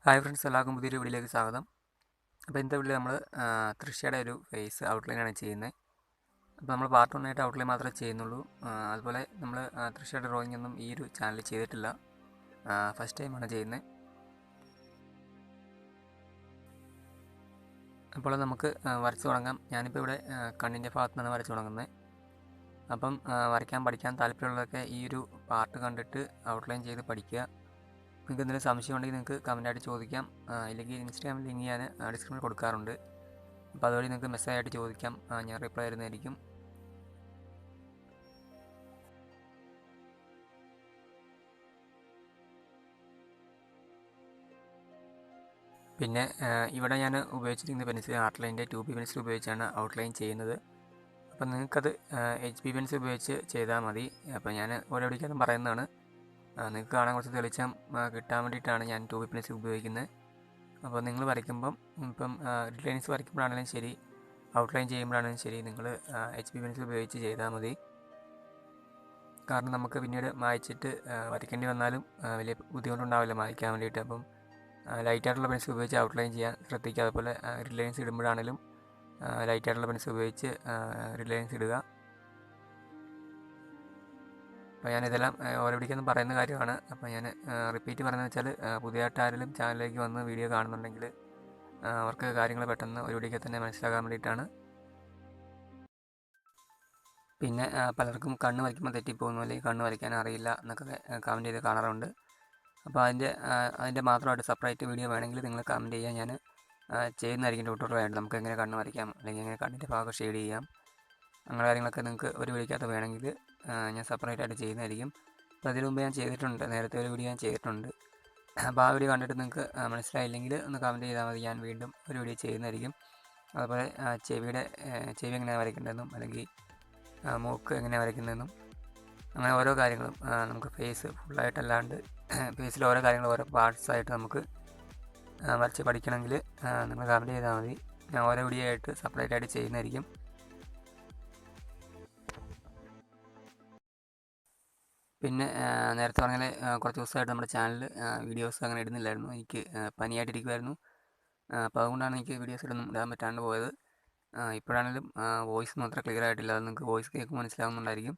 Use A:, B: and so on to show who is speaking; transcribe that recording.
A: Hi friends, എല്ലാവർക്കും പുതിയൊരു വീഡിയോയിലേക്ക് സ്വാഗതം. അപ്പോൾ ഇന്നത്തെ വീഡിയോ നമ്മൾ തൃശ്ശയുടെ ഒരു ഫേസ് ഔട്ട്ലൈനാണ് ചെയ്യുന്നത്. അപ്പോൾ നമ്മൾ പാർട്ട് 1 ആയിട്ട് ഔട്ട്ലൈൻ മാത്രമേ ചെയ്യുന്നുള്ളൂ. അതുപോലെ നമ്മൾ തൃശ്ശയുടെ ഡ്രോയിങ് ഒന്നും ഈ ഒരു ചാനലിൽ ചെയ്തിട്ടില്ല, ഫസ്റ്റ് ടൈമാണ് ചെയ്യുന്നത്. അപ്പോൾ നമുക്ക് വരച്ച് തുടങ്ങാം. ഞാനിപ്പോൾ ഇവിടെ കണ്ണിൻ്റെ ഭാഗത്തു നിന്നാണ് വരച്ച് തുടങ്ങുന്നത്. അപ്പം പഠിക്കാൻ താല്പര്യമുള്ളതൊക്കെ ഈ ഒരു പാർട്ട് കണ്ടിട്ട് ഔട്ട്ലൈൻ ചെയ്ത് പഠിക്കുക. നിങ്ങൾക്ക് എന്തെങ്കിലും സംശയം ഉണ്ടെങ്കിൽ നിങ്ങൾക്ക് കമൻറ്റായിട്ട് ചോദിക്കാം, ഇല്ലെങ്കിൽ ഇൻസ്റ്റാഗ്രാമിൽ ലിങ്ക് ഞാൻ ഡിസ്ക്രിപ്ഷനിൽ കൊടുക്കാറുണ്ട്. അപ്പോൾ അതുവഴി നിങ്ങൾക്ക് മെസ്സേജായിട്ട് ചോദിക്കാം, ഞാൻ റിപ്ലൈ തരുന്നതായിരിക്കും. പിന്നെ ഇവിടെ ഞാൻ ഉപയോഗിച്ചിരിക്കുന്ന പെൻസിൽ ആർട്ട്ലൈൻ്റെ 2B പെൻസിൽ ഉപയോഗിച്ചാണ് ഔട്ട്ലൈൻ ചെയ്യുന്നത്. അപ്പോൾ നിങ്ങൾക്കത് HB പെൻസിൽ ഉപയോഗിച്ച് ചെയ്താൽ മതി. അപ്പോൾ ഞാൻ ഓരോ വീഡിയോയ്ക്കകത്തും പറയുന്നതാണ്. നിങ്ങൾക്ക് കാണാൻ കുറച്ച് തെളിച്ചം കിട്ടാൻ വേണ്ടിയിട്ടാണ് ഞാൻ 2B പെൻസിൽ ഉപയോഗിക്കുന്നത്. അപ്പോൾ നിങ്ങൾ വരയ്ക്കുമ്പം ഇപ്പം ലൈൻസ് വരയ്ക്കുമ്പോഴാണെങ്കിലും ശരി, ഔട്ട്ലൈൻ ചെയ്യുമ്പോഴാണെങ്കിലും ശരി, നിങ്ങൾ HB പെൻസിൽ ഉപയോഗിച്ച് ചെയ്താൽ മതി. കാരണം നമുക്ക് പിന്നീട് മായ്ച്ചിട്ട് വരയ്ക്കേണ്ടി വന്നാലും വലിയ ബുദ്ധിമുട്ടുണ്ടാവില്ല മായ്ക്കാൻ വേണ്ടിയിട്ട്. അപ്പം ലൈറ്റായിട്ടുള്ള പെൻസിൽ ഉപയോഗിച്ച് ഔട്ട്ലൈൻ ചെയ്യാൻ ശ്രദ്ധിക്കുക. അതുപോലെ ലൈൻസ് ഇടുമ്പോഴാണെങ്കിലും ലൈറ്റായിട്ടുള്ള പെൻസിൽ ഉപയോഗിച്ച് ലൈൻസ് ഇടുക. അപ്പോൾ ഞാനിതെല്ലാം ഓരോ വീഡിയോക്കൊന്നും പറയുന്ന കാര്യമാണ്. അപ്പോൾ ഞാൻ റിപ്പീറ്റ് പറയുന്നത് വെച്ചാൽ പുതിയതായിട്ട് ആരെങ്കിലും ചാനലിലേക്ക് വന്ന് വീഡിയോ കാണുന്നുണ്ടെങ്കിൽ അവർക്ക് കാര്യങ്ങൾ പെട്ടെന്ന് ഒരു വീഡിയോയ്ക്ക് തന്നെ മനസ്സിലാക്കാൻ വേണ്ടിയിട്ടാണ്. പിന്നെ പലർക്കും കണ്ണ് വരയ്ക്കുമ്പോൾ തെറ്റിപ്പോകുന്നു, അല്ലെങ്കിൽ കണ്ണ് വരയ്ക്കാൻ അറിയില്ല എന്നൊക്കെ കമൻറ്റ് ചെയ്ത് കാണാറുണ്ട്. അപ്പോൾ അതിൻ്റെ മാത്രമായിട്ട് സെപ്പറേറ്റ് വീഡിയോ വേണമെങ്കിൽ നിങ്ങൾ കമൻറ്റ് ചെയ്യുക, ഞാൻ ചെയ്യുന്നതായിരിക്കും ട്യൂട്ടോറിയലായിട്ട്. നമുക്ക് എങ്ങനെ കണ്ണ് വരയ്ക്കാം, അല്ലെങ്കിൽ എങ്ങനെ കണ്ണിൻ്റെ ഭാഗം ഷെയ്ഡ് ചെയ്യാം, അങ്ങനെ കാര്യങ്ങളൊക്കെ നിങ്ങൾക്ക് ഒരു വീഡിയോക്കകത്ത് വേണമെങ്കിൽ ഞാൻ സെപ്പറേറ്റ് ആയിട്ട് ചെയ്യുന്നതായിരിക്കും. അപ്പോൾ അതിന് മുമ്പ് ഞാൻ ചെയ്തിട്ടുണ്ട്, നേരത്തെ ഒരു വീഡിയോ ഞാൻ ചെയ്തിട്ടുണ്ട്. അപ്പോൾ ആ വീഡിയോ കണ്ടിട്ട് നിങ്ങൾക്ക് മനസ്സിലായില്ലെങ്കിൽ ഒന്ന് കമൻറ്റ് ചെയ്താൽ മതി, ഞാൻ വീണ്ടും ഒരു വീഡിയോ ചെയ്യുന്നതായിരിക്കും. അതുപോലെ ചെവി എങ്ങനെയാണ് വരയ്ക്കേണ്ടതെന്നും, അല്ലെങ്കിൽ മൂക്ക് എങ്ങനെയാണ് വരയ്ക്കുന്നതെന്നും, അങ്ങനെ ഓരോ കാര്യങ്ങളും നമുക്ക് ഫേസ് ഫുള്ളായിട്ടല്ലാണ്ട് ഫേസിൽ ഓരോ കാര്യങ്ങൾ ഓരോ പാർട്സായിട്ട് നമുക്ക് വരച്ച് പഠിക്കണമെങ്കിൽ നിങ്ങൾ കമൻറ്റ് ചെയ്താൽ മതി. ഞാൻ ഓരോ വീഡിയോ ആയിട്ട് സെപ്പറേറ്റ് ആയിട്ട് ചെയ്യുന്നതായിരിക്കും. പിന്നെ നേരത്തെ പറഞ്ഞാൽ കുറച്ച് ദിവസമായിട്ട് നമ്മുടെ ചാനലിൽ വീഡിയോസ് അങ്ങനെ ഇടുന്നില്ലായിരുന്നു. എനിക്ക് പനിയായിട്ടിരിക്കുമായിരുന്നു. അപ്പോൾ അതുകൊണ്ടാണ് എനിക്ക് വീഡിയോസ് ഇടാൻ പറ്റാണ്ട് പോയത്. ഇപ്പോഴാണെങ്കിലും വോയിസ് മാത്രം ക്ലിയർ ആയിട്ടില്ല. അത് നിങ്ങൾക്ക് വോയിസ് കേൾക്കുമ്പോൾ മനസ്സിലാവുന്നുണ്ടായിരിക്കും.